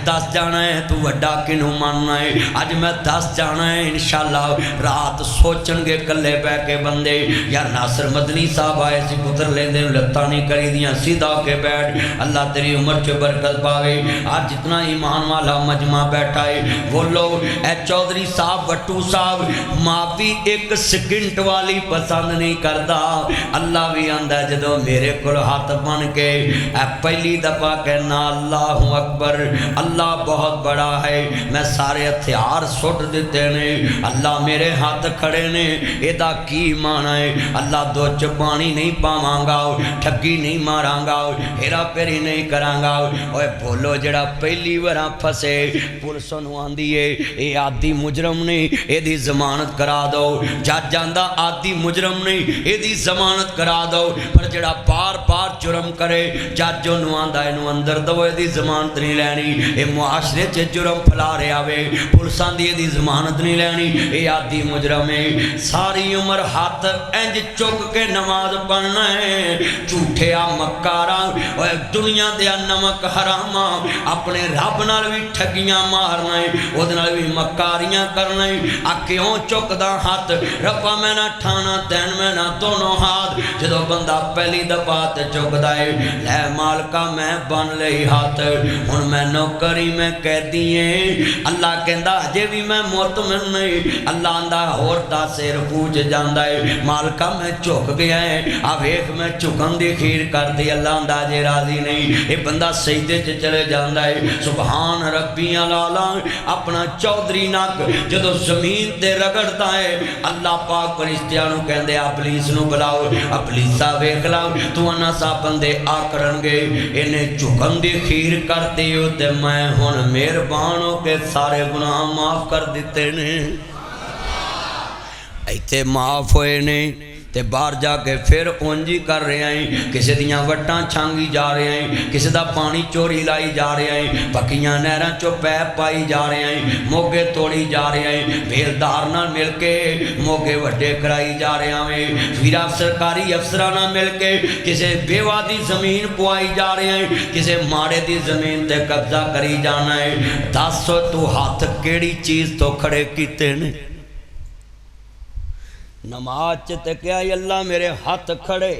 दस जाना है तू वड्डा किनू मानना है, अज मैं दस जाना है इंशाअल्लाह। रात सोचणगे कल्ले बह के बंदे, यार नासिर मदनी साहब आए सी पुत्र लेंदे लत्तां नहीं करी दियां, सीधा के बैठ, अल्लाह तेरी उम्र च बरकत पावे। आज जितना ईमान वाला मजमा बैठा है वो लोग ए चौधरी साहब वट्टू साहब माफी एक सेकंड वाली पसंद नहीं करता। अल्लाह भी आंदा जदों मेरे को हाथ बन के पहली दफा कहना अल्लाहु अकबर, अल्लाह बहुत बड़ा है, मैं सारे हथियार सुट दिते ने, अल्लाह मेरे हाथ खड़े ने, एदा की माना है? अल्लाह दो च पानी नहीं पावांगा, ठगी नहीं मारांगा, हेरा फेरी नहीं करांगा। ओए बोलो जड़ा पहली बार फसे पुलिस नूं आंदी है ये आदि मुजरम ने, एदी जमानत करा दो। जज आंदा आदि मुजरम ने, एदी जमानत करा दो। पर जड़ा बार बार जुर्म करे जज नूं आंदा इनू अंदर दो, एदी जमानत नहीं लैनी, ये मुआशरे च जुर्म फैला रहा वे, पुलिस आंदी एदी जमानत नहीं लैनी, ये आदि मुजरम है। सारी उम्र हाथ इंज चुक के नमाज पढ़ना है, झूठिया मकारा दुनिया दे नमक हरामा, अपने रब नाल भी ठगियां मारना है, उहदे नाल भी मकारियां करना है। आ क्यों चुकदा हाथ? रब्बा मैं ना ठाना तैन मैं ना दोनों हाथ। जदों बंदा पहली दफा ते चुकदा है, लै मालका मैं बन लई हाथ, हुण मैं नौकरी मैं कैदी है। अल्लाह कहंदा अजे भी मैं मुतमिन नहीं, अल्लाह आंदा होर 10 सिर पूछ जांदा है, मालका मैं झुक गया है, आ वेख मैं झुकन दी खीर कर दी। अल्लाह आंदा जे राजी नहीं, ये बंदा सजदे च चले जांदा है। सुभान रब्बी अला, अपना चौधरी नक जदों जमीन ते रगड़दा है, अल्लाह पाक फरिश्तियां नूं कहंदे आ पुलिस नूं बुलाओ, आ पुलिसा वेख ला तू अन्ना सा बंदे आ करनगे, इन्हें झुकन दी खीर कर दी ते मैं हुण मेहरबान हो के सारे गुनाह माफ कर दिते ने। इत्थे माफ होए ने ते बाहर जाके फिर उंज ही कर रहे हैं, किसी दियां वट्टां छांगी जा रहे हैं, किसी दा पानी चोरी लाई जा रहे हैं, पक्कियां नहरां चों पैप पाई जा रहे हैं, मोगे तोड़ी जा रहे हैं, बेलदार नाल मिल के मोगे वड्डे कराई जा रहे हैं, फिर सरकारी अफसरां नाल मिल के किसी बेवा दी जमीन पुआई जा रहे हैं, किसी माड़े दी जमीन ते कब्जा करी जाना है। दस तू हाथ केड़ी चीज़ तो खड़े कीते ने? नमाज च क्या अल्लाह मेरे हाथ खड़े,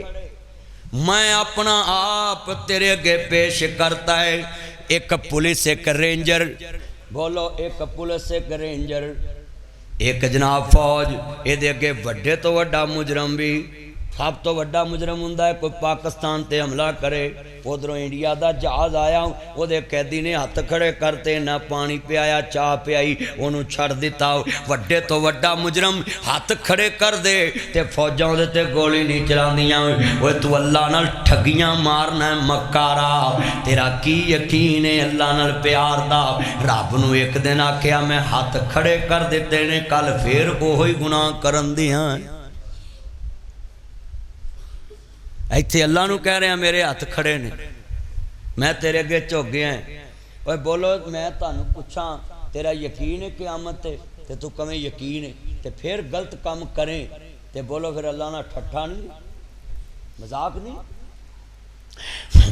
मैं अपना आप तेरे अगे पेश करता है। एक पुलिस एक रेंजर, बोलो एक पुलिस एक रेंजर, एक जनाब फौज, ये अगे वड्डे तो वड्डा मुजरम भी, सब तो वड्डा मुजरम हुंदा है कोई पाकिस्तान ते हमला करे, उधरों इंडिया का जहाज आया, वो कैदी ने हथ खड़े करते, ना पानी पियाया चाह पियाई, उन्होंने छड़ दिता। वड्डे तो वड्डा मुजरम हथ खड़े कर दे ते फौजां उहदे ते गोली नहीं चलांदियां। वो तू अल्लाह नाल ठगियां मारना है मकारा, तेरा की यकीन है अल्लाह नाल प्यार दा? रब नूं एक दिन आख्या मैं हथ खड़े कर दिते ने, कल फिर ओही गुनाह करन दियां। इत्थे अल्लाह नूं कह रहा मेरे हथ खड़े ने, मैं तेरे अगे झुक गया। ओए बोलो मैं तुहानूं पुछां तेरा यकीन है क़यामत ते तू कवें यकीन है, ते फिर गलत काम करें ते बोलो फिर अल्लाह नाल ठट्ठा नहीं, मजाक नहीं।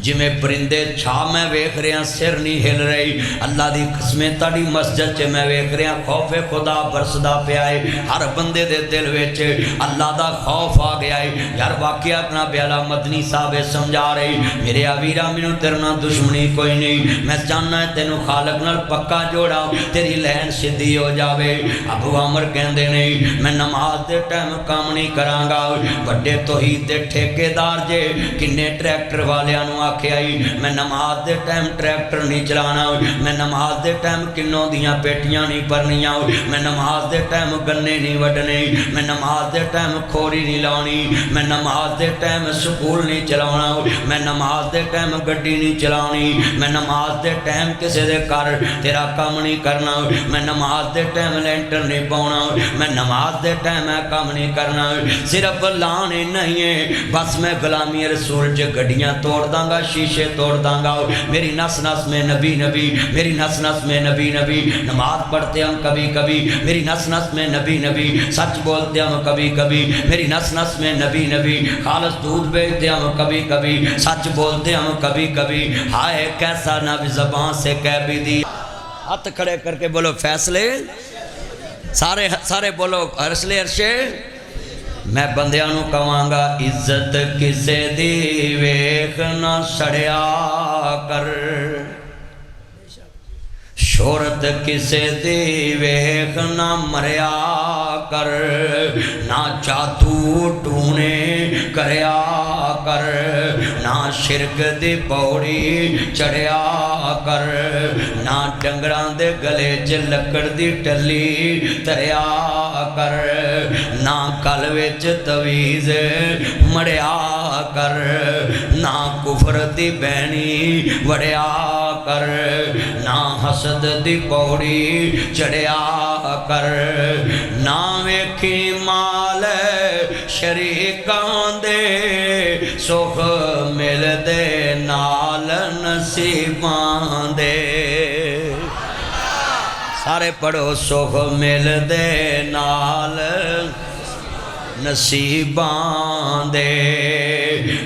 जिमें परिंदे छा मैं वेख रहा सिर नहीं हिल रही, अल्लाह की कसमें ताड़ी मस्जिद च मैं वेख रहा खौफे खुदा बरसदा पिया है, हर बंदे दे दिल विच अल्लाह का खौफ आ गया है। यार वाकया अपना ब्याला मदनी साहब समझा रहे, मेरे वीरा मैनू तेरे नाल दुश्मनी कोई नहीं, मैं चाहना तेनों खालक नाल पक्का जोड़ा, तेरी लैन सीधी हो जाए। अबू अमर कहते नहीं मैं नमाज के टाइम काम नहीं करांगा, बड़े तौहीद दे ठेकेदार जे किन्ने ट्रैक्टर वालियां नूं आख्या मैं नमाज दे टाइम ट्रैक्टर नहीं चलाना, मैं नमाज दे टाइम किन्नों दियां पेटियां नहीं भरनियां, मैं नमाज दे टाइम गन्ने नहीं वड्डने, मैं नमाज दे टाइम खोरी नहीं लाउणी, मैं नमाज दे टाइम स्कूल नहीं चलाउणा, मैं नमाज दे टाइम गड्डी नहीं चलाउणी, मैं नमाज दे टाइम किसी दे घर तेरा काम नहीं करना, मैं नमाज दे टाइम लेंटर नहीं पाउणा, मैं नमाज दे टाइम मैं काम नहीं करना। सिर्फ लाने नहीं है, बस मैं गुलामी रसूल च गड्डियां तोड़ दांगा, शीशे तोड़ दांगा, मेरी नस नस में नबी नबी, मेरी नस नस में नबी नबी, नमाज पढ़ते हम कभी कभी, मेरी नस नस में नबी नबी, सच बोलते हम कभी कभी, मेरी नस नस में नबी नबी, खालस दूध बेचते हम कभी कभी, सच बोलते हम कभी कभी, हाय कैसा नबी ज़बान से कह भी दी। हाथ खड़े करके बोलो फैसले सारे सारे बोलो हरसले अरशे। मैं बंदियां नूं कहांगा इज्जत किसे दी वेख ना सड़िया कर, शोहरत किसे दी वेख ना मरिया कर, ना जादू टूने करया कर, ना शिरक दी पौड़ी चढ़िया कर, ना डंगरां दे गले च लकड़ दी टली धरिया कर, ना गल विच तवीज़ मड़िया कर, ना कुफर दी बैणी वड़िया कर, ना हसद दी पौड़ी चढ़िया कर, ना वेखी माल शरीकां दे सुख मिलदे नाल नसीबां दे। सारे पढ़ो सुख मिलदे नाल नसीबां दे।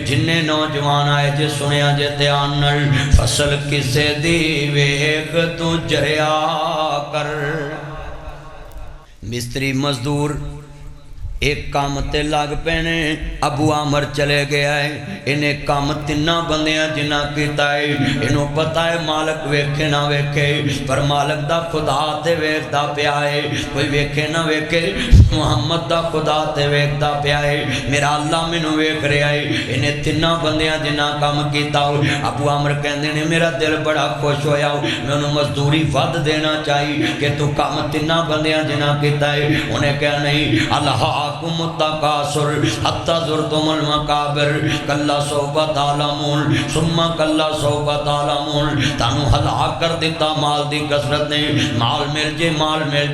जिन्ने नौजवान आए जे सुनिया जे ध्यान नाल फसल किसे दी वेख तू जरिया कर। मिस्त्री मजदूर एक काम ते लग पैने। अबू आमर चले गया है, इन्हें काम तिना बंदियां जिन्ना कीता है। इन्हों पता है मालक वेखे ना वेखे, पर मालक दा खुदा ते वेखदा पिया है। कोई वेखे ना वेखे, मुहम्मद दा खुदा ते वेखदा पिया है। मेरा अल्लाह मैनू वेख रहा है। इन्हें तिना बंदियां जिन्ना काम कीता हो। अबू आमर कहंदे ने मेरा दिल बड़ा खुश होया, मैं उन्होंने मजदूरी वध देना चाहिए कि तू काम तिना बंदियां जिन्ना कीता है। उन्हें कहा नहीं अल्लाह कल्ला सौबा तालामून सुम्मा कल्ला सौबा तालामून। तानू हलाक कर दिता माल दी कसरत ने। माल मिल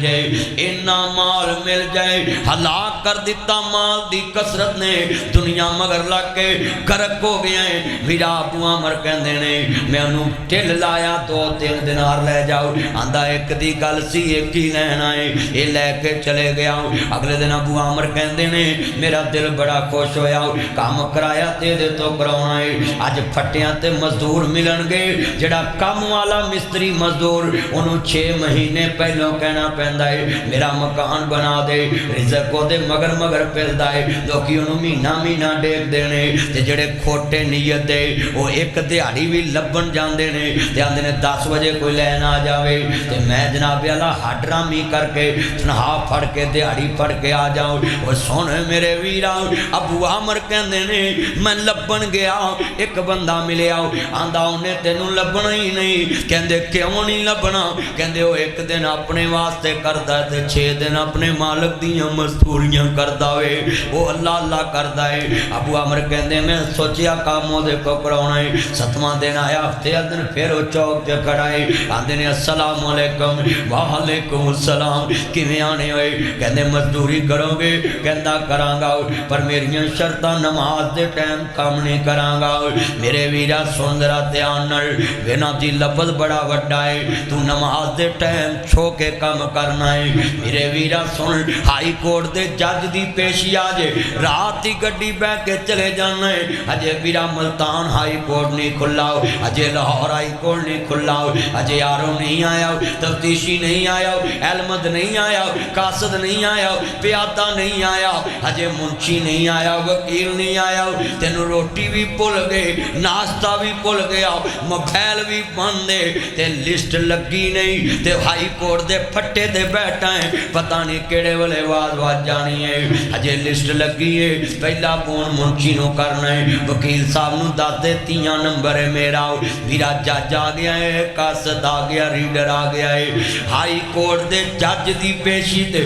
जाए इन्ना माल मिल जाए, हलाक कर दिता माल दी कसरत ने। दुनिया मगर लग के करक हो गया है। वीरा अबू आमर कहंदे ने मैं उन्होंने ढिल लाया 2-3 दिनार ले जाओ। आंदा एक दी गल सी एक ही लैना है, ये लैके चले गया। अगले दिन अबू आमर कहंदे ने मेरा दिल बड़ा खुश होया, काम कराया तेरे तो कराउणा है। अज फट्टियां ते मजदूर मिलणगे। जेड़ा काम वाला मिस्त्री मजदूर उन्होंने 6 महीने पहलों कहना पैंदा है मेरा मकान बना दे। रिज़क ओदे मगर मगर फिरदा है। लोकी उन्होंने महीना डेक देने ते जेड़े खोटे नीयत दे वो एक दिहाड़ी भी लभण जांदे ने ते आंदे ने 10 बजे कोई लैन आ जावे ते मैं जनाब अल्लाह हाडरामी करके तनहा फड़ के दिहाड़ी फड़ के आ जाऊं। और सुन मेरे वीरा अबू आमर कहंदे ने मैं लभण गया, एक बंदा मिलिया। आंदा उन्हें तेनू लभना ही नहीं। कहंदे क्यों नहीं लभना? कहंदे वो एक दिन अपने वास्ते करदा ते 6 दिन अपने मालक दियां मजदूरियां करदा वे। वो अल्लाह अल्लाह करदा है। अबू आमर कहंदे मैं सोचिया काम ओदे को कराउणा है। 7वां दिन आया, हफ्ते दिन फिर वो चौक ते खड़ा है। आंदे ने अस्सलाम वालेकुम। वालेकुम अस्सलाम। किवें आने होए? कहंदे मजदूरी करोगे? कहंदा करांगा, पर मेरियां शर्तां नमाज दे टाइम काम नहीं करांगा। मेरे वीरा सुन जरा ध्यान नाल, बिना जी लफ्ज़ बड़ा वड्डा है। तू नमाज दे टाइम छो के काम करना है। मेरे वीरा सुन, हाई कोर्ट दे जज दी पेशी आज रात ही गड्डी बह के चले जाना है। अजे वीरा मुल्तान हाई कोर्ट नहीं खुला, अजे लाहौर हाई कोर्ट नहीं खुला, अजे यारों नहीं आया, तफ्तीशी नहीं आया, अहमद नहीं आया, कासद नहीं आया, प्यादा नहीं आया, अजे मुंशी नहीं आया, वकील नहीं आया। तेन रोटी भी भुल गए, नाश्ता भी भुल गया, मोबाइल भी बंद है, ते लिस्ट लगी नहीं, ते हाई कोर्ट दे फट्टे दे बैठा है। पता नहीं केड़े वाले आवाज जानी है। अजे लिस्ट लगी है, पहला फोन मुंशी नूं करना है, वकील साहब नूं दस दे 3 नंबर है मेरा। वीरा जज आ गया है, कासद आ गया, रीडर आ गया है। हाई कोर्ट दे जज दी पेशी ते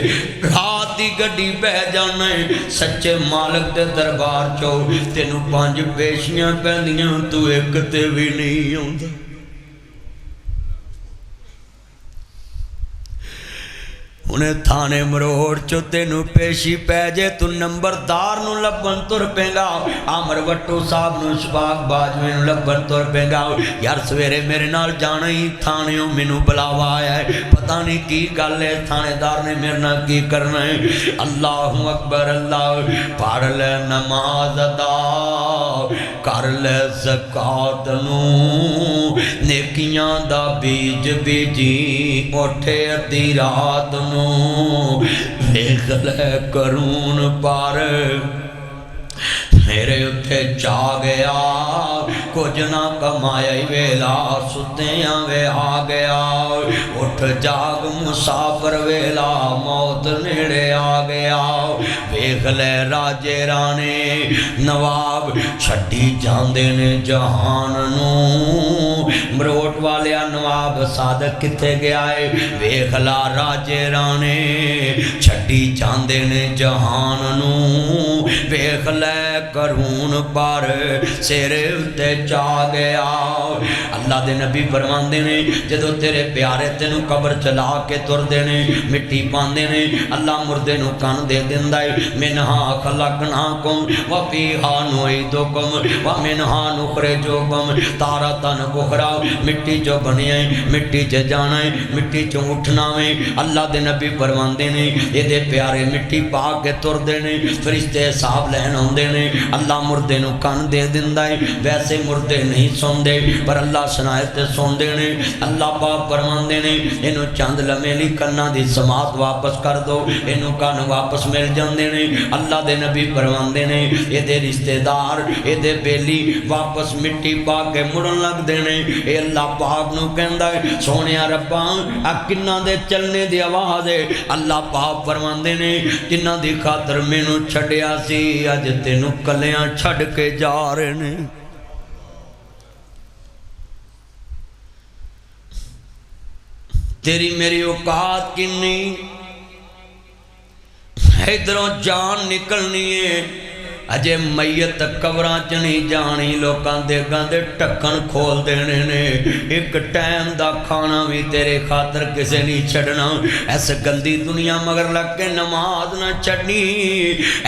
रात दी गड्डी बह जाना है। सच्चे मालक दे दरबार चो तेनू 5 पेशियां पैंदियां, तू एक ते भी नहीं आउंदा। हुणे थाने मरोड़ चो तेनू पेशी पै जे तू नंबरदार नू लभन तुर पेगा आमर वट्टू साहब नू शफाक बाजवे नू लभन तुर पेगा यार सवेरे मेरे नाल जाना ही थाने मैनू बुलावा आया है पता नहीं की गल है थानेदार ने मेरे नाल की करना है अल्लाहु अकबर अल्लाह पढ़ ले नमाज अदा कर ले ज़कात नू नेकियां दा बीज बीजी उठे अद्धी रात नू देख ले करून पर मेरे उत्थे चा गया कुछ ना कमाया वेला सुत्तियां वे आ गया उठ जाग मुसाफर वेला मौत नेड़े आ गया वेख ले राजे राणे नवाब छड्डी जांदे ने जहान नू मरोट वालिया नवाब सादक किथे गया है वेख ला राजे राणे छड्डी जांदे ने जहान नू वेख ले करून पर सिर उत्ते चा गया अल्लाह दे नबी फरमांदे ने जदों तेरे प्यारे तेनू कब्र चला के तुरदे ने मिट्टी पांदे ने अल्लाह मुर्दे नू कन दे दिंदा है मिनहा खलकनाकुम व फीहा नुईदुकुम व मिनहा नुखरिजुकुम तारतन उखरा मिट्टी चो बने मिट्टी च जाना है मिट्टी चो उठना है अल्लाह दे नबी फरमांदे ने इहदे प्यारे मिट्टी पा के तुरदे ने फरिश्ते हिसाब लैन आउंदे ने अल्लाह मुर्दे नू कन दे दिंदा है वैसे मुर्दे नहीं सुनते पर अल्लाह सुनाए ते सुनते ने अल्लाह पाक फरमांदे ने इनू चंद लम्हे ली कन्ना दी समात वापस कर दो इनू कन वापस मिल जांदे ने अल्लाह दे नबी फरमांदे ने इहदे रिश्तेदार इहदे बेली वापस मिट्टी पा के मुड़न लगदे ने ए अल्लाह पाक नू कहंदा है सोहणिया रब्बा आ किन्ना दे चलने दी आवाज़ है अल्लाह पाक फरमांदे ने जिन्हां दी खातर मैनू छड्डिया सी अज तेनू कलियां छड्ड के जा रहे ने तेरी मेरी औकात किन्नी इधरों जान निकलनी है अजे मैयत कबरां च नहीं जानी लोकां दे गंदे ढक्कन खोल देने ने एक टाइम दा खाना भी तेरे खातर किसे नहीं छड़ना ऐस गंदी दुनिया मगर लग के नमाज ना छड़नी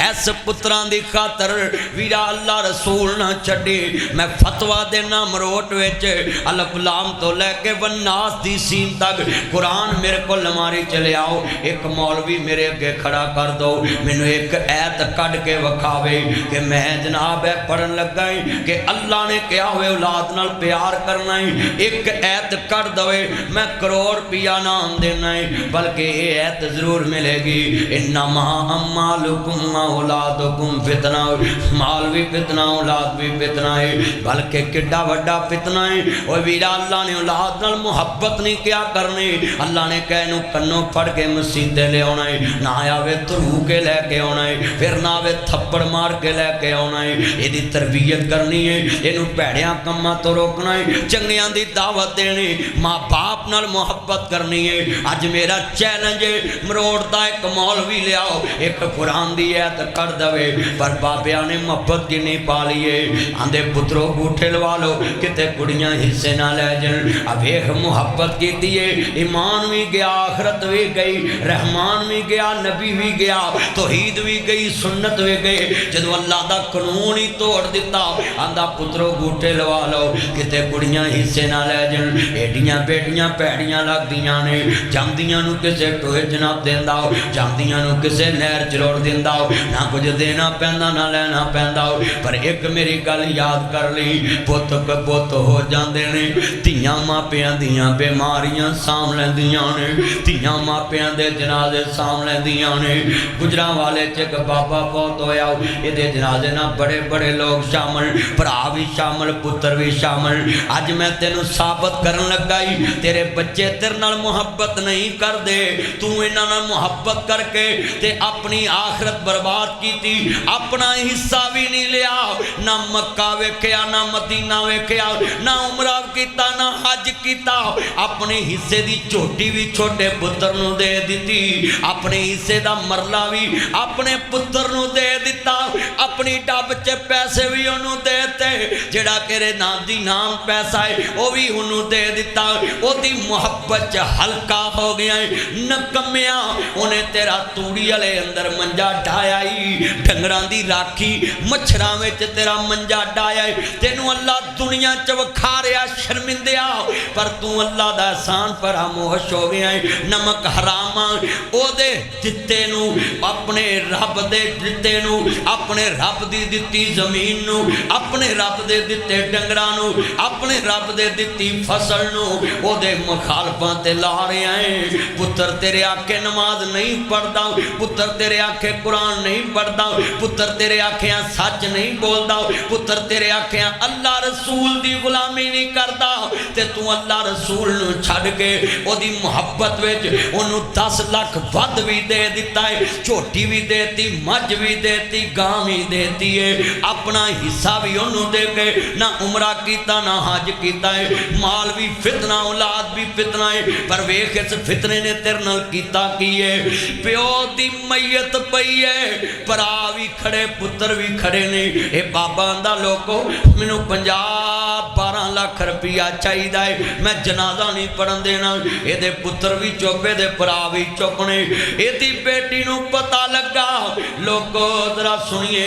ऐस पुत्रां दी खातर वीरा अल्लाह रसूल ना छड़ी मैं फतवा देना मरोट विच अलफ लाम तो लैके वन्नास दी सीन तक कुरान मेरे को लमारी च ले आओ एक मौलवी मेरे अगे खड़ा कर दो मैनू एक ऐत कढ़ के वखावे कि मैं जनाब है पढ़न लगा कि अल्लाह ने कहा हुए औलाद नाल प्यार करना है एक ऐत कर दवे मैं करोड़ रुपया नाम देना है बल्कि ये ऐत जरूर मिलेगी इन्नमा अम्मालुकुम औलादुकुम फितना माल भी फितना औलाद भी फितना है बल्कि किड्डा वड्डा फितना है और वीरा अल्लाह ने औलाद नाल मुहब्बत नहीं क्या करनी अल्लाह ने कह नू कन्नों फड़ के मसीते ले आना है ना आवे धरू के लैके आना है फिर ना आवे थप्पड़ मार के लैके आना है यदि तरबियत करनी है इनू भैड़िया कम्मां तो रोकना है चंगियां दी दावत देनी माँ बाप नाल मुहब्बत करनी है अज मेरा चैलेंज है मरोड़ दा एक मौलवी लियाओ एक कुरान दी ऐत कर दवे पर बाबिया ने मुहब्बत की नहीं पा ली है आंदे पुत्रो गूठे लवा लो किते कुड़ियां हिस्से ना लै जान वेख मुहब्बत की है ईमान भी गया आखरत भी गई रहमान भी गया नबी भी गया तौहीद भी गई सुन्नत भी गई जदों अल्लाह दा कानून ही तोड़ दिता आंदा पुत्रो बूटे लवा लो किते कुड़ियां हिस्से ना लै जान एडियां बेटियां पैड़ियां लगदियां ने जांदियां नू किसे टोए जनाब देंदा जांदियां नू किसे नहर च रोड़ दिंदा ना कुछ देना पैंदा ना लेना पैंदा पर एक मेरी गल याद कर ली पुत कपुत हो जांदे ने धियां मापियां दियां बीमारियां साम लैंदियां ने धियां मापियां दे जनाजे साम लैंदियां ने गुजरांवाले च एक बाबा बहुत होया ये जनाजे ना बड़े बड़े लोग शामिल भरा भी शामिल पुत्र भी शामिल अज मैं तेनू साबित करन लगा तेरे बच्चे तेरे नाल मुहब्बत नहीं करते तू इन्हां नाल मुहब्बत करके ते अपनी आखरत बर्बाद की अपना हिस्सा भी नहीं लिया ना मक्का वेख्या ना मदीना वेख्या ना उमरा किया ना हज किया अपने हिस्से की झोटी भी छोटे पुत्र नू दे दी अपने हिस्से का मरला भी अपने पुत्र नू दे दिता अपनी डब च पैसे भी उन्होंने देते, जेड़ा तेरे नाम दी नाम पैसा है वह भी उन्होंने दे दिता, ओदी मुहब्बत च हल्का हो गया है। नकम्या उन्हें तेरा तूड़ी वाले अंदर मंजा डाया ही, डंगरां दी राखी मच्छरां विच तेरा मंजा डाया है। तेनू अल्लाह दुनिया च वखा रहा शर्मिंदिया, पर तू अल्लाह दा एहसान फरामोश हो गया है। नमक हराम ओदे दिते नू, अपने रब दे दिते नू, अपने रब दी दिती जमीन नू, अपने रब दे दिते डंगरां नू, अपने रब दे दिती फसल नू ओदे मुखालफां ते ला रहा है। पुत्र तेरे आखे नमाज नहीं पढ़दा, पुत्र तेरे आखे कुरान नहीं पढ़दा, पुत्र तेरे आखिया सच नहीं बोलदा, पुत्र तेरे आखिया अल्लाह रसूल दी गुलामी नहीं करदा, ते तू अल्लाह रसूल नू छड़ के ओदी मुहब्बत विच ओनू 10 लाख वध भी दे दिता है, झोटी भी देती, मझ भी देती, गां भी देती है, अपना हिस्सा भी ओनू दे के ना उमरा कीता ना हज कीता है। माल भी फितना, औलाद भी फितना है, पर वेख इस फितने ने तेरे नाल कीता की है। प्यो दी मैयत पई है, भरा भी खड़े, पुत्र भी खड़े ने। ये बाबा आंदा लोगो मैनू 50-12 लाख रुपया चाहिए है, मैं जनाजा नहीं पढ़न देना। ये पुत्र भी चुप, ये भरा भी चुप ने। यदी बेटी नू पता लगा, लोगो जरा सुनिए,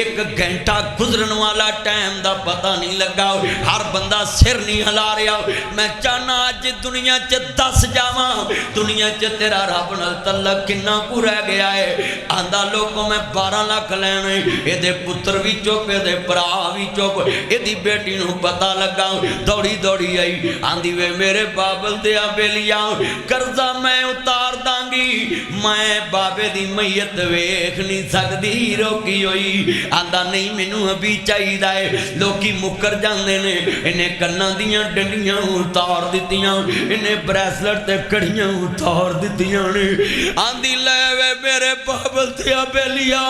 1 घंटा गुजरन वाला टाइम दा पता नहीं लगा, हर बंदा सिर नहीं हिला रहा। मैं चाहना अज दुनिया च दस जावा, दुनिया च तेरा रब नाल तल्लक किन्ना कु रह गया है। आंदा लोगों मैं 12 लाख लैने, ये पुत्र भी चुप, ये भरा भी चुप। यदी बेटी नू पता लगा, दौड़ी दौड़ी आई, आंदी वे मेरे बाबल दिया बेलिया, कर्जा मैं उतार दांगी, मैं बाबे दी मैयत वेख नहीं सकती रोकी हुई। आंदा नहीं मैनू अभी चाहिए है। लोकी मुकर जाते ने, इन्हें कन्ना दियां डंडियां उतार दित्तियां, इन्हें ब्रेसलेट ते कड़ियां उतार दित्तियां ने। आंदी ले वे मेरे बाबल दिया बेलिया,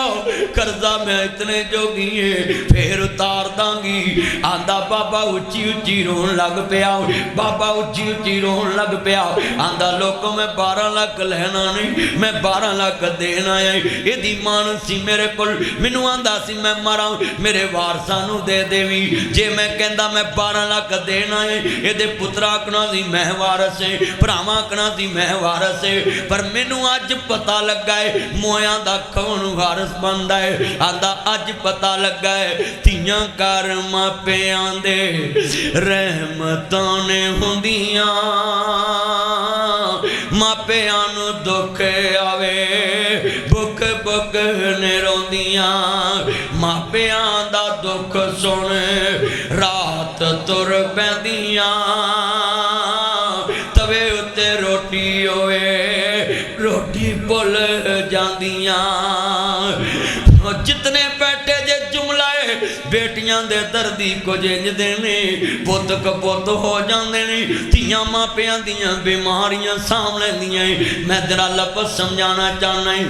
कर्जा मैं इतने जोगी है फिर उतार दांगी। आंदा बाबा उच्ची उच्ची रोन लग पिया, बाबा उच्ची उच्ची रोन लग पिया। आंदा लोगों मैं 12 लाख लेना नहीं, मैं 12 लाख देना है। यदी मान सी मेरे को, मैनू आंदा सी मैं मरा मेरे वारसां नू दे देवी, जे मैं कहंदा मैं 12 लाख देना है। ये पुत्रा आखना सी मैं वारस है, भरावां आखना सी मैं वारस है, पर मैनू अज पता लगा है मोया दा कौन वारस बनदा है। आंदा अज पता लगा है धीआं घर मापियां दे रहमतां ने हुंदियां, मापियां नू दुख आवे बुक बुक ने रोंदियां। मापियां दा दुख सुन रात तुर पैंदियां, तवे उत्ते रोटी होए रोटी भुल जांदियां। जितने बैठे जे जुमला है बेटियां दे दर्दी कुछ इंजदे ने, पुत कपुत हो जाते ने, धीआं मापियां दियां बीमारियां साम लैंदियां। मैं जरा लफ्ज़ समझाना चाहना है,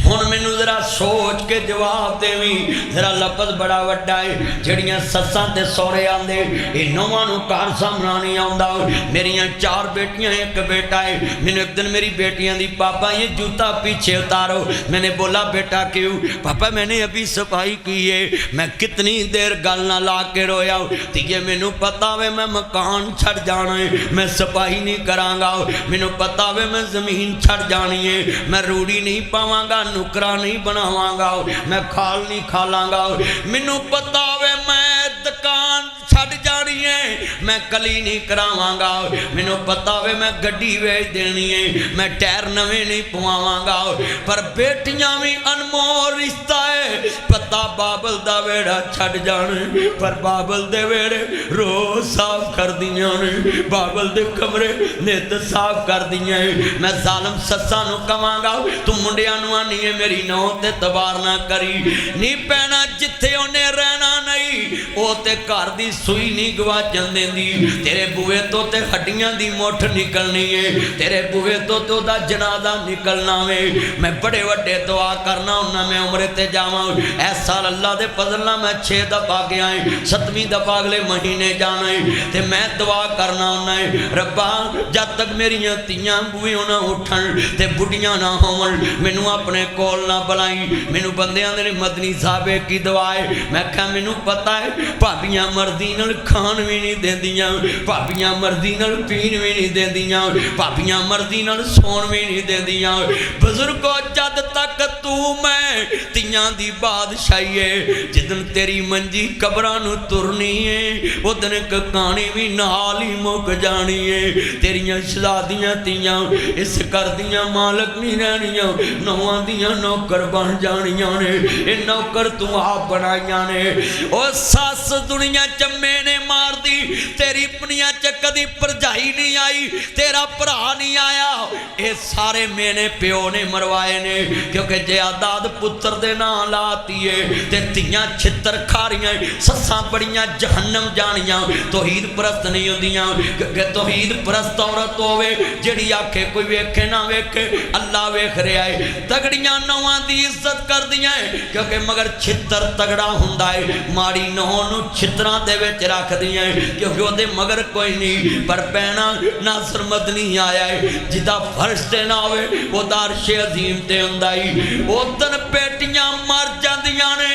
हुण मैनू जरा सोच के जवाब देवी। जरा लफ्ज़ बड़ा वड्डा है, जड़ियां सस्सां ते सौरे आंदे ये नौवां नू घर सामना नहीं आउंदा। मेरियां 4 बेटियां 1 बेटा है। मैनू एक दिन मेरी बेटियां दी पापा ये जूता पीछे उतारो। मैंने बोला बेटा क्यों? पापा मैंने अभी सफाई की है। मैं कितनी देर गल ना ला के रोया, तीजे मैनू पता वे मैं मकान छड़ जाना है, मैं सफाई नहीं करांगा। मैनू पता वे मैं जमीन छड़ जानी है, मैं रूढ़ी नहीं पावांगा, नुकरा नहीं बनावांगा, मैं खाल नहीं खालांगा। मैनू पता वे मैं दुकान छड़ जानी है, मैं कली नहीं करावांगा। मैनू पता वे मैं गड्डी वेच देनी है, मैं टायर नवे नहीं पवावांगा। पर बेटियां भी अनमोल रिश्ता है। पता बाबल दा वेड़ा छड़ जाने, पर बाबल दे वेड़े रोज साफ कर दियां ने, बाबल दे कमरे नित साफ कर दियां। मैं जालम सस्सां नू कवांगा तू मुंडियां नू आनी है मेरी नौं ते तबार ना करी। नहीं पैना जिथे उन्हें रहना नहीं, वो ते घर दी सुई नहीं गवाचन देंदी। तेरे बूहे तो ते हड्डियां दी मुठ निकलनी है, तेरे बूहे तो ओदा जनादा निकलना वे। मैं बड़े वड्डे दुआ करना हुन्ना मैं उमरे ते जावां। इस साल अल्लाह दे फजल नाल मैं 6 दफा गया है, 7वीं दफा अगले महीने जाना है। ते मैं दुआ करना हुन्ना है रब्बा जब तक मेरियां तियां बूहियों ना उठन ते बुढ़ियां ना होवन मैनू अपने कोल ना बुलाई। मैनू बंदियां दे मदनी साहब की दुआ है, मैं क्या मैनू पता है भाबियां मर्जी नाल खान भी नहीं देंदियां, भाबियां मर्जी नाल पीन भी नहीं देंदियां, भाबियां मर्जी नाल सोन भी नहीं देंदियां। बुजुर्गो जद तक तू मैं तियां दी बादशाही है, जिदन तेरी मंजी कबरां नू तुरनी है उदन कहानी भी नाल ही मुक जानी है। तेरियां शहजादियां तियां इस घर दियां मालक नहीं रहनियां, नौवां दियां नौकर बन जानियां ने। ये नौकर तू आप बनाइयां ने। ओ सस दुनिया च मेने मार दी, तेरी पनिया च कदी भरजाई नहीं आई, तेरा भरा नहीं आया। ये सारे मेने प्यो ने मरवाए ने, क्योंकि जायदाद पुत्र दे नां लाती है ते तियां छितर खा रहियां। सस्सां बड़ियां जहन्नम जानियां तौहीद परस्त नहीं होंदियां, क्योंकि तौहीद परस्त औरत होवे जिहड़ी आखे कोई वेखे ना वेखे अल्लाह वेख रहा है। तगड़ियां नौवां दी इज्जत करदियां क्योंकि मगर छितर तगड़ा हुंदा है, माड़ी नौं नूं छितरां दे विच रखदियां क्योंकि उहदे मगर कोई नहीं। पर भैणा नासर मदनी आया है जिदा फर्श ते ना होवे ओहदा अर्शे अजीम ते हुंदा ही। उदन बेटियां मर जांदियां ने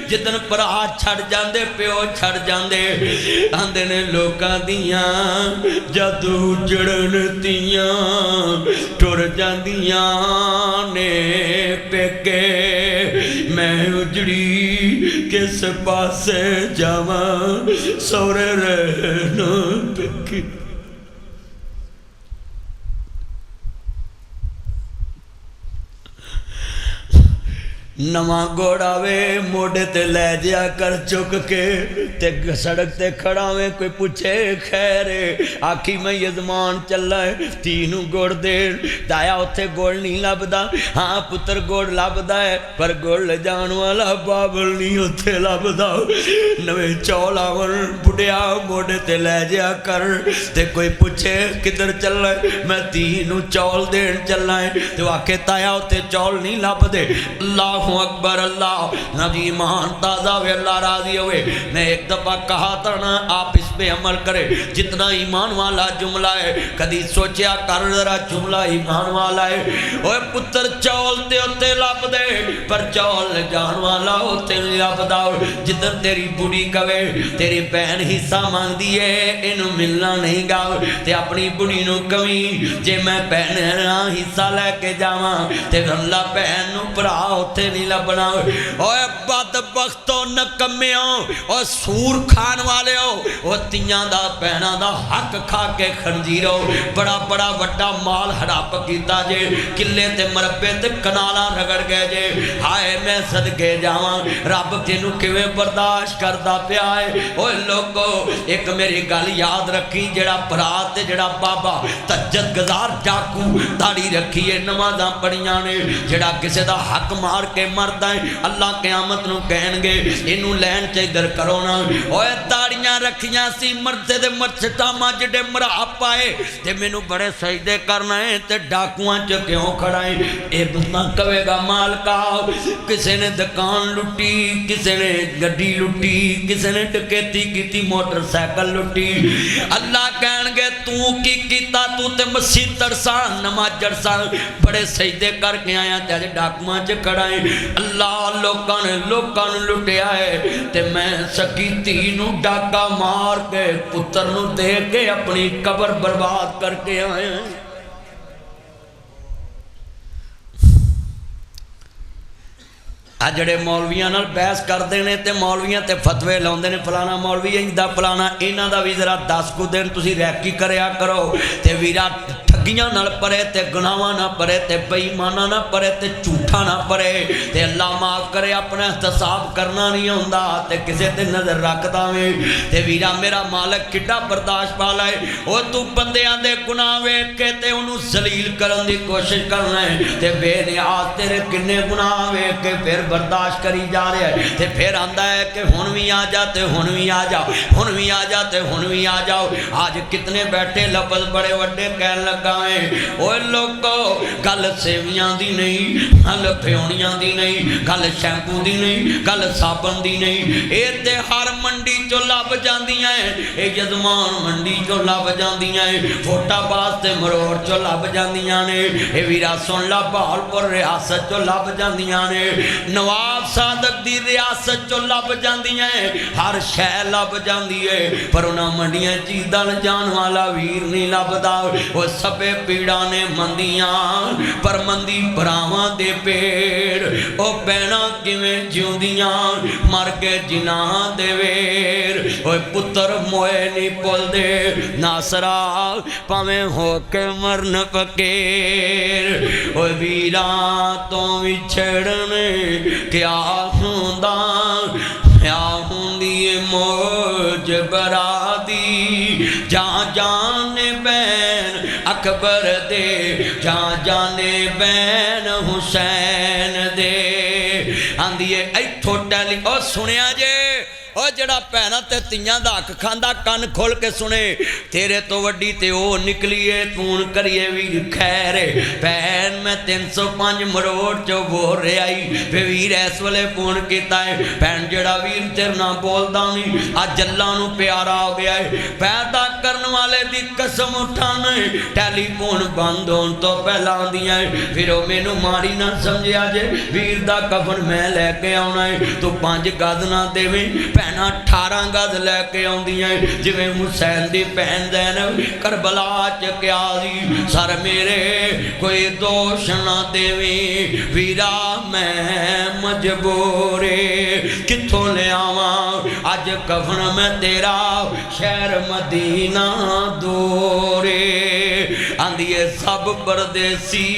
जिदन भरा छड़ जांदे प्यो छड़ जांदे। आंदे ने लोकां दियां जदू जड़न तियां टुर जांदियां ने पेके, मैं उजड़ी किस पासे जावां सौरे रहना पेके। नवा घोड़ा वे मोड़े ते लै जा कर चुक के ते सड़क ते खड़ा वे कोई पूछे खैर आखी मैं यजमान चला है तीनू गुड़ दे ताया उत्थे गुड़ नहीं लभदा। हाँ पुत्र गुड़ लभदा है पर गुड़ ले जान वाला बाबल नहीं उत्थे लभदा। नवे चौल आवन बुढ़िया मोड़े ते लै जा कर ते कोई पूछे किधर चला है मैं तीनू चौल देन चला है तो आखे ताया उत्थे चौल नहीं लभदे। अल्लाह अकबर अल्लाह नबी ईमान ताज़ा वे अल्लाह राजी हुए। मैं एक दफ़ा कहा था ना आप इस पे अमल करें, जितना ईमान वाला जुमला है कदी सोचा कर जरा जुमला ईमान वाला है। ओए पुत्र चौल ते उत्ते लभ दे पर चौल जान वाला उत्ते नहीं लभदा। जिधर तेरी बुढ़ी कवे तेरी भैन हिस्सा मांगदी है इनू मिलना नहीं गा ते अपनी बुढ़ी नू कवी जे मैं भैन हिस्सा लैके जावां ते अल्लाह भैन नू भरा उत्ते नहीं लभना। ओए बदबख्तो नकम्मियो ओ सूर खान वाले हो ओ तियां दा भैणां दा हक खा के खंजीरो बड़ा बड़ा वड्डा माल हड़प कीता जे किले ते मरबे ते कनाला रगड़ गए जे। हाय मैं सदके जावां रब तेनू किवें बर्दाश्त करदा पिया है। ओए लोगो एक मेरी गल याद रखी जेड़ा भरा ते जेड़ा बाबा तज्जत गुजार डाकू दाड़ी रखी है नमाज़ां पढ़ियां ने जेड़ा किसे दा हक मार के मरदा है अल्लाह क़यामत नूं कहणगे इनू लैन च इधर करो ना। ओए दाड़ियां रखियां सी मरदे दे मरछटामा जिहड़े मरा पाए ते मैनू बड़े सजदे करना है ते डाकुआं च क्यों खड़ा है। ये बंदा कहेगा मालका किसी ने दुकान लुटी, किसी ने गड्डी लुटी, किसी ने डकैती की मोटरसाइकिल लुटी। अल्लाह कहणगे तू की कीता तू ते मसीतड़ सा नमाजड़ सा बड़े सजदे करके आया ते अज डाकुआं च खड़ा है। अल्लाह लोकां ने लुटिया है ते मैं सकी धी नू डाका मार के पुत्र नू दे के अपनी कबर बर्बाद करके आया। आ जड़े मौलवियां नाल बहस करते हैं तो मौलवियां ते फतवे लाउंदे ने फलाना मौलवी इंदा फलाना इन्हां दा भी जरा 10 कुछ दिन तुसीं रैकी करया करो ते वीरा ठगियां नाल परे ते गुनाहां ना परे ते बेईमाना ना परे ते झूठा ना परे ते अल्लाह माफ करे अपना एहतसाब करना नहीं आउंदा ते किसे ते नज़र रखदा वे ते वीरा मेरा मालक किड्डा बर्दाश्त वाला है ओ तू बंदियां दे गुनाह वेख के ते उन्होंने जलील करन दी कोशिश करना है ते बेनियाज तेरे किन्ने गुनाह वेख के फिर बर्दाश्त करी जा रहा है ते फिर आंदा है कि हुण भी आ जा ते हुण भी आ जा हुण भी आ जा ते हुण भी आ जाओ। आज कितने बैठे लफज बड़े वड्डे कहन लगा है ओए लोगो गल सेवियां दी नहीं गल फ्योणियां दी नहीं गल शैंपू दी नहीं गल साबन दी नहीं ये ते हर मंडी चो लभ जांदियां है ये यजमान मंडी चो लभ जांदियां है फोटाबाज ते मरोड़ चो लभ जांदियां ने ये वीरा सुन ला बहालपुर रियासत चो लभ जांदियां ने नवाब सादक दी रियासत चो लभ जांदियां है हर शह लभ जांदी है पर उन्हां मंडियां चीज़ां जान वाला वीर नहीं लभदा वो सबे पीड़ा ने मंदियां पर मंदी भरावां दे पेड़ ओ भैणां किवें जिउंदियां मर गए जिन्हां दे वेर ओए पुत्र मोए नहीं भुलदे नासरा भावें हो के मरन फकीर ओए वीरा तो विछड़ने क्या हुंदा क्या हुंदी मौज बरादी जा जाने बैन अकबर दे जा जाने बैन हुसैन दे आंदी है इथों टैली ओ सुनिया जे ओ जड़ा भैना ते तियां दा हक खांदा कन खोल के सुने तेरे तो वड्डी ते ओ निकली है तून करिए वीर खैर भैन मैं 305 मरोड़ चो बोल रहा आई वे वीर इस वेले फोन किया है भैन जड़ा वीर तेरे ना बोलदा नहीं अज अल्लाह नूं प्यारा हो गया है पैदा करने वाले दी कसम उठाना टैलीफोन बंद होने तो पहला आंदियां फिर ओ मैनू माड़ी ना समझिया जे वीर दा कफन मैं लैके आउणा है तू 5 गज ना देवें भैन 18 गज लैके आउंदियां जिवें हुसैन दी भैन ज़ैनब करबला च क्या सी सर मेरे कोई दोष ना देवी वीरा मैं मजबूरे कित्थों ले आवां अज कफन मैं तेरा शहर मदीना दूरे आंदी है सब परदेसी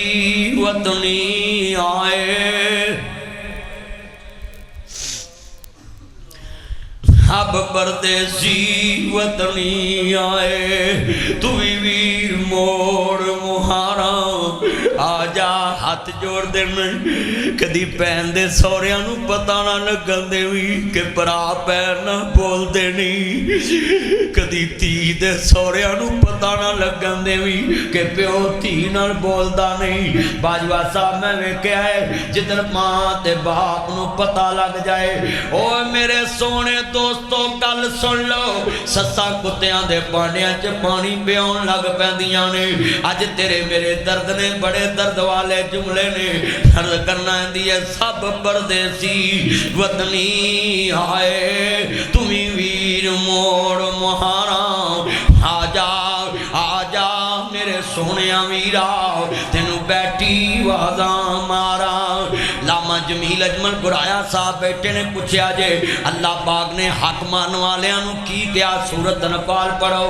वतनी आए अब परदेसी वतनी आए तू भी वीर मोड़ मुहारा आ जा हाथ जोड़ देन कदी भैन दे सौरियां नूं पता ना लगन देवी कि भरा पैर ना बोलदे नहीं कदी धी दे सौरियां नूं पता ना लगन देवी कि प्यो धी नाल बोलदा नहीं बाजवा साहब मैं वेख्या है जिधर मां ते बाप नूं पता लग जाए ओ मेरे सोने दोस्तों गल सुन लो सस्सा कुत्तियां दे पांडियां च पानी पियाउण लग पैंदियां ने अज तेरे मेरे दर्द ने बड़े दर्द वाले जुमले ने दर्द करना दी है सब परदेसी वतनी आए तुम्ही वीर मोड़ मुहारा आ जा मेरे सोने वीरा तेनू बैठी वादा मारा लामा जमील अजमल गुराया साहब बेटे ने पूछा जे अल्लाह पाक ने हक मान वालियां नू की क्या सूरत अनफाल पढ़ो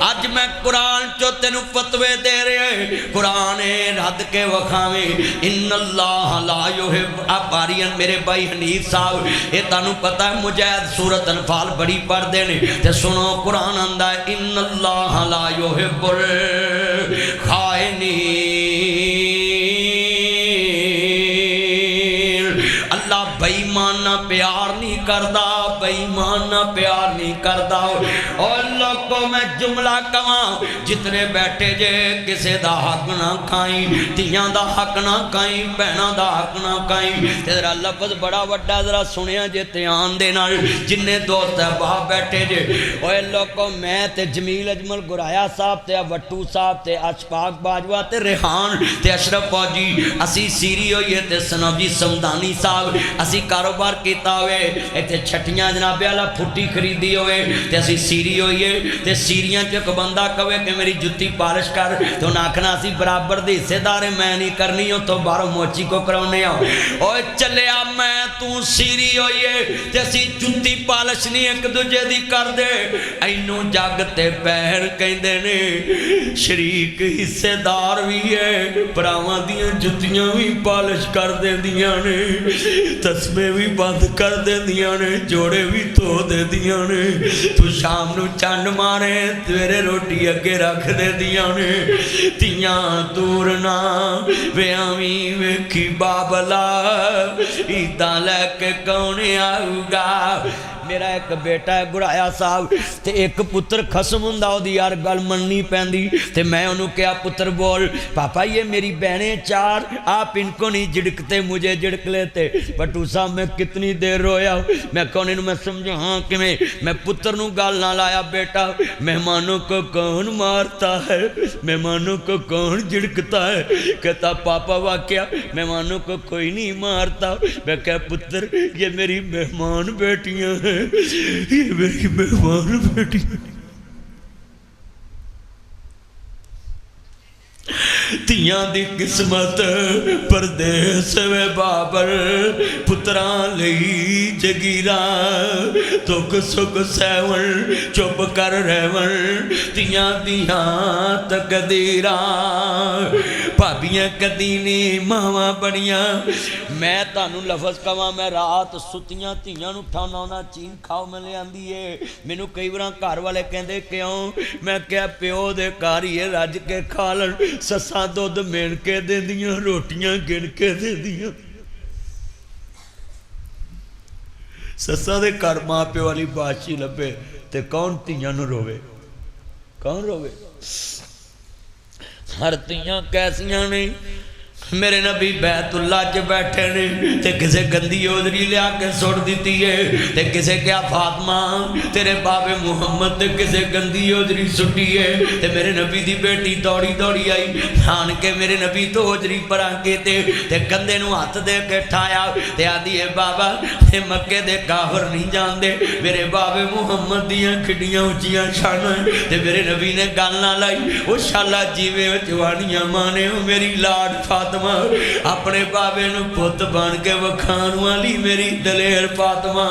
अज मैं कुरान चो तेनू फतवे दे रहे कुरान रद के वखावे इन्नल्लाह ला युहिब आपारियन मेरे भाई हनीफ साहब ये तानू पता है मुजाहिद सूरत अनफाल बड़ी पढ़ते ने ते सुनो कुरान आंदा इन्नल्लाह ला युहिब्बुल खाइनीन अल्लाह बेईमाना प्यार नहीं करता बेईमाना प्यार नहीं करता और लोगों मैं जुमला कवां जितने बैठे जे किसे दा हक ना खाई धियां दा हक ना खाई भैणां दा हक ना खाई तेरा लफ्ज बड़ा वड्डा जरा सुनिया जे ध्यान दे नाल जिन्ने दोस्त बाहर बैठे जे ओए लोगों मैं ते जमील अजमल गुराया साहब ते वट्टू साहब ते अशफाक बाजवा ते रेहान ते अशरफ फौजी असी सीरी होइए ते सनब जी समदानी साहब असी कारोबार किया हुए इत्थे छठियां जिन्ना जनाबे वाला फुट्टी खरीदी होवे ते असी सीरी होईए ते सीरियां च एक बंदा कहे कि मेरी जुत्ती पालिश कर तो उन्हें आखना असी बराबर दी हिस्सेदार है मैं नहीं करनी उतों बाहरों मोची को कराने ओए चलिया मैं तू सीरी होईए ते असी जुत्ती पालिश नहीं एक दूजे दी कर दे इनू जग ते पैर कहंदे ने शरीक हिस्सेदार भी है भरावां दियां जुत्तियां भी पालिश कर देंदियां ने तस्मे भी बंद कर देंदियां ने जोड़े भी धो देंदियां ने तू शाम नू चंड मारे तेरे रोटी अगे रख देंदियां ने तियां दूर ना व्यावी वेखी बाबला इदा लैके कौन आऊगा मेरा एक बेटा है गुड़ाया साहब ते एक पुत्र खसम हुंदा ओदी यार गल मननी पैंदी ते मैं उन्होंने कहा पुत्र बोल पापा ये मेरी बहनें चार आप इनको नहीं झिड़कते मुझे झिड़क लेते बटू साहब मैं कितनी देर रोया मैं कौन मैं समझा हाँ कि मैं पुत्र नू गल ना लाया बेटा मेहमानों को कौन मारता है मेहमानों को कौन झिड़कता है कहता पापा वाकया मेहमानों को कोई नहीं मारता मैं कह पुत्र ये मेरी मेहमान बेटियां हैं ये मेरी मेहमान बेटी तियां दी किस्मत परदेस वे बाबर पुत्रा लई जगीरा दुख सुख सहवन चुप कर रहवन तियां दियां तकदीरा भाबियां कदी नहीं मावां बड़ियां मैं तानू लफज कवां मैं रात सुतियां तियां नू उठाना ना चीन खाओ मैं लियांदी है मैनू कई बार घर वाले कहंदे क्यों मैं क्या प्यो दे घर ही रज के खा लन सस्सां दुध मिण के देंदियां रोटियां गिन के देंदियां सस्सां दे घर मां प्यो वाली बादशाही लभे ते कौन तियां नू रोवे कौन रोवे हर तियां कैसियां ने मेरे नबी बैतुल्ला च बैठे ने ते किसे गंदी ओदरी लिया के सुट दी है ते किसे क्या फातिमा तेरे बाबे मुहम्मद ते किसे गंदी ओदरी सुटी है ते मेरे नबी दी बेटी दौड़ी दौड़ी आई आन के मेरे नबी तो ओदरी पर आके ते कंधे नू हथ दे के ठाया ते आदी है बाबा ते मक्के दे काफर नहीं जानदे मेरे बाबे मुहम्मद दियां खिड्डियां उच्चियां शानां ते मेरे नबी ने गल ना लाई ओ शाला जीवे जवानियां माने मेरी लाड फातिमा अपने बाबे नू पुत बन के वखाण वाली मेरी दलेर फातिमा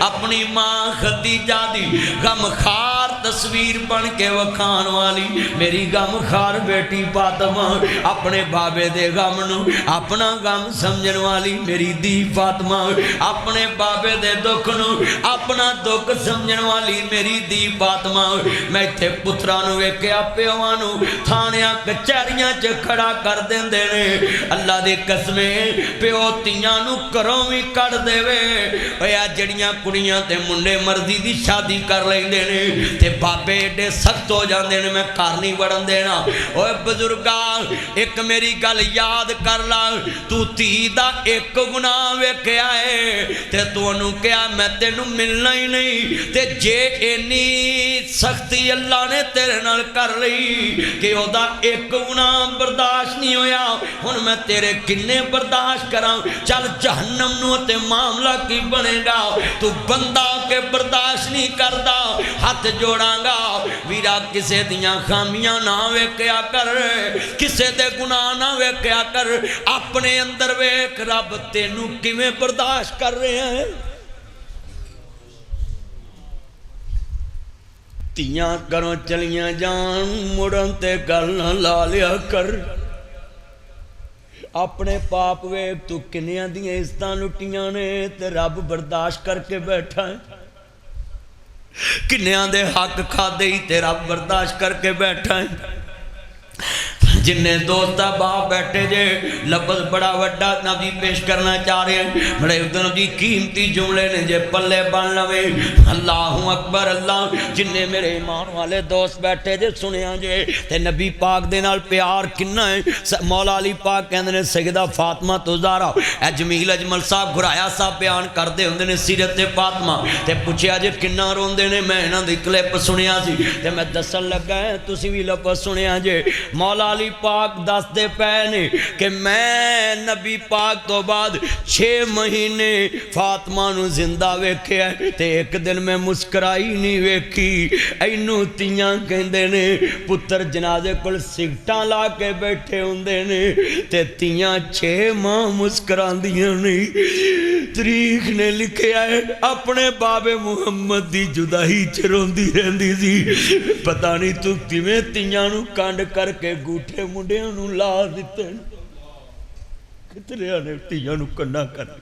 अपनी मां खदीजा दी गमखार तस्वीर बन के वखाण वाली मेरी गमखार बेटी फातिमा अपने बाबे दे गम नू अपना गम समझण वाली मेरी धी फातिमा अपने बाबे दे दुख नू अपना दुख समझण वाली मेरी धी फातिमा मैं इत्थे पुत्रा नू वेखिया प्योवां नू थाणियां कचहरियां च खड़ा कर देंदे ने अल्लाह दे कसमे प्यो तियां नू घरों भी कढ़ देवे आ जड़ियां कुड़ियां ते मुंडे मर्जी दी शादी कर लेंदे ने ते बाबे एडे सख्त हो जांदे ने मैं घर नहीं वड़न देना ओए बुजुर्गा एक मेरी गल याद कर ला तू धी दा एक गुनाह वेखिया है ते तू ओनू कहा मैं तेनू मिलना ही नहीं ते जे इन्नी सख्ती अल्लाह ने तेरे नाल कर लई कि ओदा एक गुनाह बर्दाश्त नहीं होया हुण मैं तेरे किन्ने बर्दाश्त करा चल जहन्नम नू ते मामला की बनेगा तू बंदा के बर्दाश्त नहीं करता हाथ जोड़ांगा वीरा किसे दियां खामियां ना वेखिया कर किसे दे गुनाह ना वेखिया कर अपने अंदर वेख रब तेनू किवें बर्दाश्त कर रहे हैं तियां घरों चलियां जान मुड़न ते गल ना ला लिया कर अपने पाप वेख तू किन्नियां दियां इज्जतां लुटियां ने ते रब बर्दाश्त करके बैठा है किन्नियां दे हक खादे ही ते रब बर्दाश्त करके बैठा है जिन्ने दोस्त बाप बैठे जे लफ्ज़ बड़ा वड्डा नबी पेश करना चाह रहे हैं बड़े नबी कीमती जुमले ने जे पल्ले बन लवे अल्लाहु अकबर अल्लाह जिन्ने मेरे ईमान वाले दोस्त बैठे जे सुनिया जे ते नबी पाक दे नाल प्यार किन्ना है मौला अली पाक कहंदे ने सैयदा फातिमा तो ज़हरा ए जमील अजमल साहब घुराया साहब बयान करते होंदे ने सीरत ते फातिमा ते पुछया जे किन्ना रोंदे ने मैं इन्हां दी क्लिप सुनिया सी ते मैं दसन लगा तुसीं भी लफ्ज़ सुनिया जे मौला अली पाक दसदे पे ने कि मैं नबी पाक तो बाद 6 महीने फातिमा नूं जिंदा वेख्या ते एक दिन मैं मुस्कराई नहीं वेखी। इनू तियां कहंदे ने। पुत्र जनाजे कोल सिगटां ला के बैठे हुंदे ने ते तियां 6 माह मुस्करांदियां नहीं। तरीख ने लिखिया है अपने बाबे मुहम्मद दी जुदाई च रोंदी रहिंदी सी। पता नहीं तू किवें तियां नूं कंड करके गूठे मुंडियां नूं ला दित्ते। कितने ने तियां नूं कन्ना कर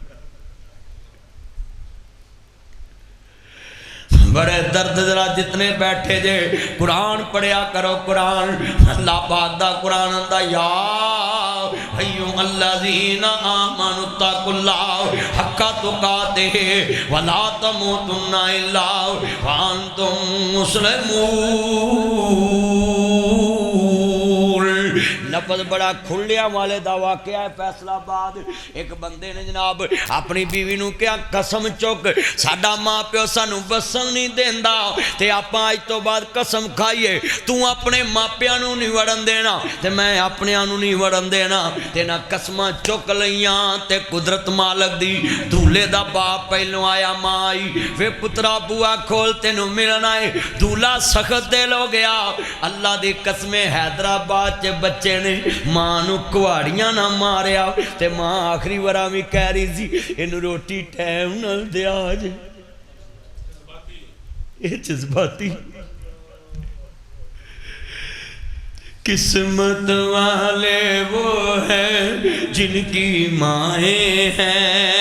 बड़े दर्द जरा जितने बैठे जे कुरान पढ़िया करो। कुरान अल्लाह पाक दा कुरान आंदा या अय्युहल्लज़ीना आमनु तक़ुल्लाह हक्का तुक़ातिह वला तमूतुन्ना इल्ला व अंतुम मुस्लिमून। लफ्ज़ बड़ा खुलिया वाले दा वाक़या है फैसलाबाद। एक बंदे ने जनाब अपनी बीवी नूं कहा कसम चुक साडा माँ प्यो सानू बसन नहीं देंदा ते आपां अज तो बाद कसम खाईए तू अपने मापियां नूं नहीं वड़न देना ते मैं अपनियां नूं नहीं वड़न देना। ते ना कसमां चुक लईयां ते कुदरत मालक दी दूल्हे दा बाप पहलों आया मां आई वे पुत्रा बुआ खोल तेनू मिलना है। दूल्हा सख्त दिल हो गया। अल्लाह दी कसमें हैदराबाद च बच्चे ने मां नूं कुहाड़ियां ना मारिया ते मां आखिरी वारा भी कह रही सी इनू रोटी टाइम नाल दिया जे। ये जज्बाती किस्मत वाले वो हैं जिनकी माएँ हैं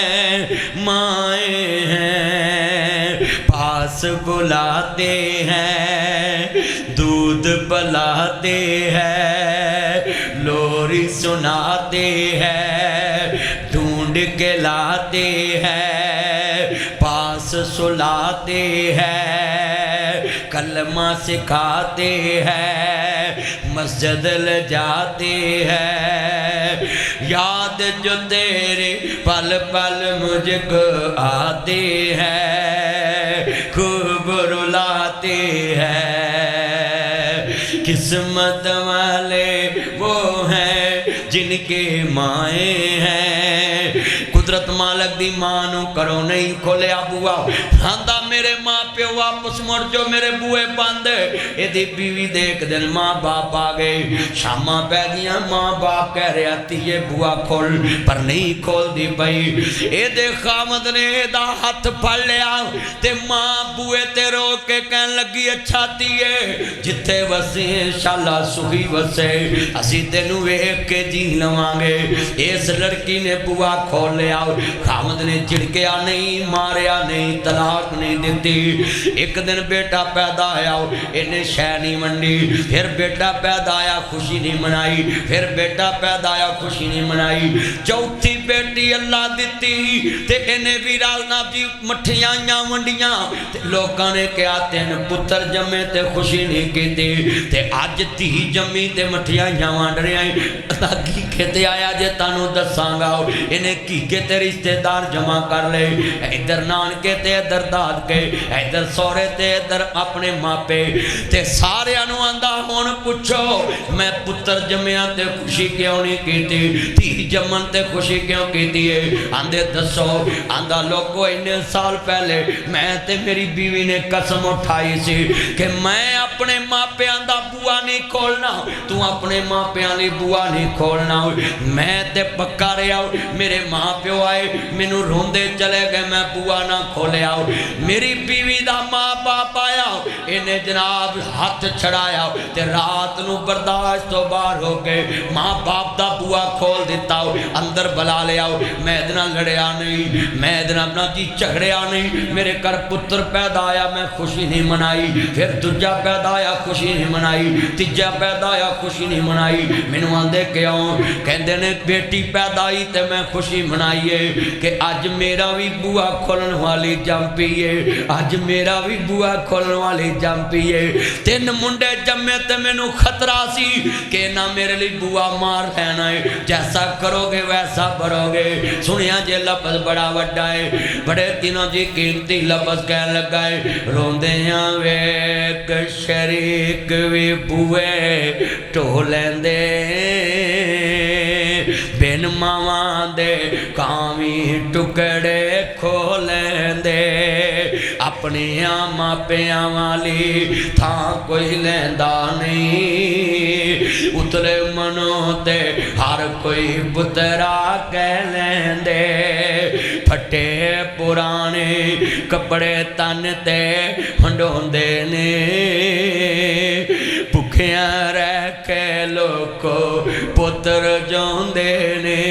पास बुलाते हैं दूध पिलाते हैं लोरी सुनाते हैं ढूंढ के लाते हैं पास सुलाते हैं कलमा सिखाते हैं मस्जिद ले जाते हैं याद जो तेरे पल पल मुझको आते हैं खूब रुलाते हैं। किस्मत वाले वो हैं जिनके माएँ हैं। कुदरत मालक दी मां नूं करो नहीं खोलिया बुआ आंदा मेरे माँ प्यो वापस मुड़ जो मेरे बुए बंद। एदी बीवी दे एक दिन माँ बाप आ गए शामां पै गईयां माँ बाप कह रहा धीए बुआ खोल पर नहीं खोलदी पई। एदे खामद ने एदा हथ फड़ लिया ते माँ बुए ते रो के कहन लगी अच्छा धीए जिथे वसे शाला सुखी वसे असी तेनू वेख के जी लवांगे। इस लड़की ने बुआ खोल लिया खामद ने झिड़किया नहीं मारिया नहीं तलाक नहीं दिती। एक दिन बेटा पैदा आया इन्हें शह नहीं मंडी फिर बेटा पैदा आया खुशी नहीं मनाई फिर बेटा पैदा आया खुशी नहीं मनाई। चौथी बेटी अल्लाह दिती ते इन्हें भी राजना जी मठियां वंडियां लोगों ने कहा तीन पुत्र जमे ते खुशी नहीं की ते अज धी जमी ते मठियां वंड रहा की खेते आया जे तानू दसांगा। इन्हें की ते रिश्तेदार जमा कर ले इधर नानके ते इधर दादके इधर सौरे ते इधर अपने मापे ते सारियां नू आंदा हुण पुछो मैं पुत्र जमिया ते खुशी क्यों नहीं कीती धी जमन ते खुशी क्यों कीती है। आंदे दसो आंदा लोगो इन्ने साल पहले मैं ते मेरी बीवी ने कसम उठाई सी कि मैं अपने मापियां दा बुआ नहीं खोलना तू अपने मापियां दी बुआ नहीं खोलना। मैं ते पक्का रहा मेरे माँ प्यो आए मैनू रोंदे चले गए मैं बुआ ना खोलिया। मेरी बीवी दा माँ बाप आया इन्हें जनाब हाथ छड़ाया ते रात नू बर्दाश्त तो बाहर हो गए माँ बाप दा बुआ खोल दिता अंदर बुला लिया। मैं इहदे नाल लड़िया नहीं मैं इहदे नाल जी झगड़िया नहीं मेरे घर पुत्र पैदा आया मैं खुशी नहीं मनाई फिर दूजा पैदा आया खुशी नहीं मनाई तीजा पैदा आया खुशी नहीं मनाई। मैनू आंदे क्यों कहंदे ने बेटी पैदा आई ते मैं खुशी मनाई है कि अज मेरा भी बुआ खोलन वाली जम पी है। अज मेरा भी बुआ खोलने वाली जम पी है। 3 मुंडे जम्मे ते मैनू खतरा सी कि ना मेरे लिए बुआ मार लेना है, जैसा करोगे वैसा भरोगे। सुनिया जे लफज बड़ा वड्डा है, बड़े दिनों की कीमती लफज कह लगा है, रोंदे वेख शरीक भी बुए ढो लेंदे, बिन मावा दे कावी टुकड़े खो लेंदे, अपनिया मापिया वाली थां कोई लेंदा नहीं, उतले मनो ते हर कोई पुतरा कह लेंदे, फटे पुराने कपड़े तन ते हंडोंदे ने, भुखिया रह के लोको पुत्र जोंदे ने।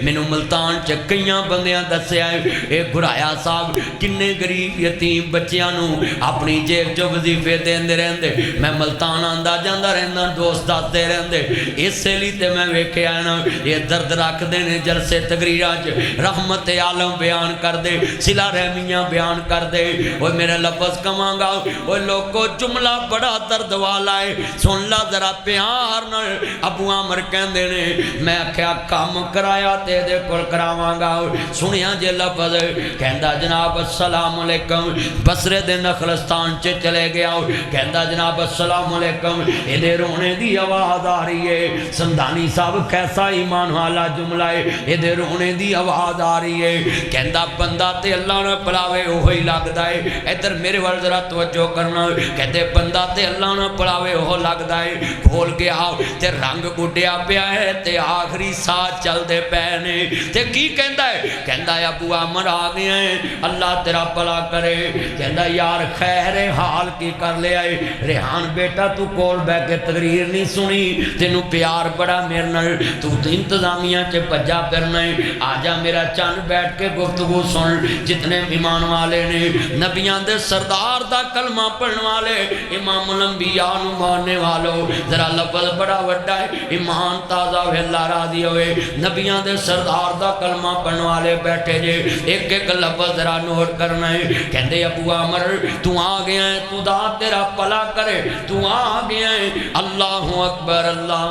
मैनू मुल्तान च कई बंदियां दस्या ये गुराया साहब किन्ने गरीब यतीम बच्चियां नू अपनी जेब चो वजीफे देंदे रहंदे, मैं मुल्तान आंदा जांदा रहंदा, दोस्त दसदे रहंदे, इसे लिए ते मैं वेखिया ना ये दर्द रखते ने जलसे तकरीरां च, रहमत आलम बयान करदे, सिला रहमियां बयान करदे। ओए मेरे लफज कवांगा, ओए लोको जुमला बड़ा दर्द वाला है, सुन ला जरा प्यार नाल। अबू आमर कहंदे ने मैं आख्या काम कराया ते दे कोल करावांगा। सुनिया जे लफज कहंदा जनाब अस्सलाम अलैकुम, बसरे दे नखलस्तान च चले गया, कहंदा जनाब अस्सलाम अलैकुम, इहदे रोने दी आवाज़ आ रही है। संधानी साहब कैसा ईमान वाला जुमला है, इहदे रोने दी आवाज़ आ रही है। कहंदा बंदा ते अल्लाह ने पढ़ावे ओह ही लगदा है। इधर मेरे वाल जरा तवज्जो करना, कहते बंदा ते अल्लाह ने पढ़ावे ओह लगदा है। खोल गया ते रंग उड्डिया पिया है ते आखिरी साह चलते पे ने, ते की कहंदा है, कहंदा अबू आमर आ गया है, अल्लाह तेरा भला करे। कहंदा यार खैर हाल की कर लिया है, रेहान बेटा तू कोल बह के तकरीर नहीं सुनी, तेनू प्यार बड़ा मेरे नाल, तू तो इंतजामिया च भज्जा फिरना है, आजा मेरा चंद बैठ के गुफ्तगू सुन। जितने ईमान वाले ने नबियां दे सरदार दा कलमा पढ़ने वाले, इमामुल अंबिया नू मानने वालों, जरा लफज बड़ा वड्डा है, ईमान ताज़ा वेला राजी होए। नबियां दे सरदार दा कलमा पढ़ने वाले बैठे जे, एक एक लफज जरा नोट करना है। कहंदे अबू आमर तू आ गया है, तू दा तेरा भला करे, तू आ गया है, अल्लाहु अकबर अल्लाह।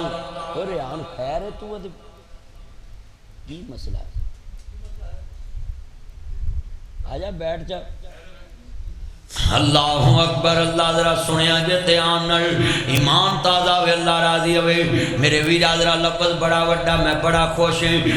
अरे आन खैर है तू की मसला है, आजा बैठ जा। अल्लाहु अकबर अल्लाह जरा सुनिया जे ध्यान नाल, ईमान ताज़ा वे अल्लाह राजी होवे। मेरे वीरा जरा लफज बड़ा वड्डा, मैं बड़ा खुश हूँ।